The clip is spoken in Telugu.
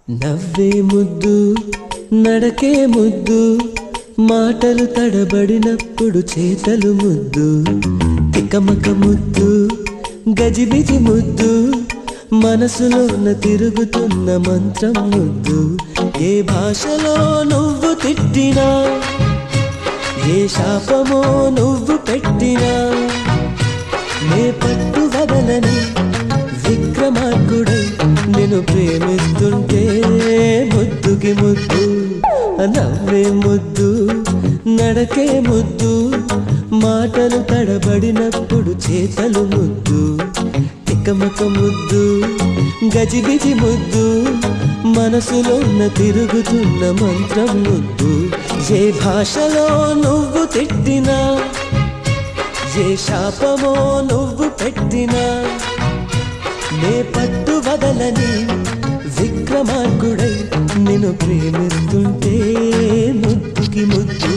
నవ్వే ముద్దు నడకే ముద్దు మాటలు తడబడినప్పుడు చేతలు ముద్దు తికమక ముద్దు గజిబిజి ముద్దు మనసులోన తిరుగుతున్న మంత్రం ముద్దు ఏ భాషలో నువ్వు తిట్టినా ఏ శాపమో నువ్వు పెట్టినా నే పట్టు వదలని విక్రమార్కుడై నిన్ను ప్రేమిస్తుంటే ముద్దుకి ముద్దు నవ్వే ముద్దు నడకే ముద్దు మాటలు తడబడినప్పుడు చేతలు ముద్దు తికమక ముద్దు గజిబిజి ముద్దు మనసులోన తిరుగుతున్న మంత్రం ముద్దు ఏ భాషలో నువ్వు తిట్టినా ఏ శాపమో నువ్వు పెట్టినా నే పట్టు వదలని విక్రమార్కుడై నిన్ను ప్రేమిస్తుంటే ముద్దుకి ముద్దు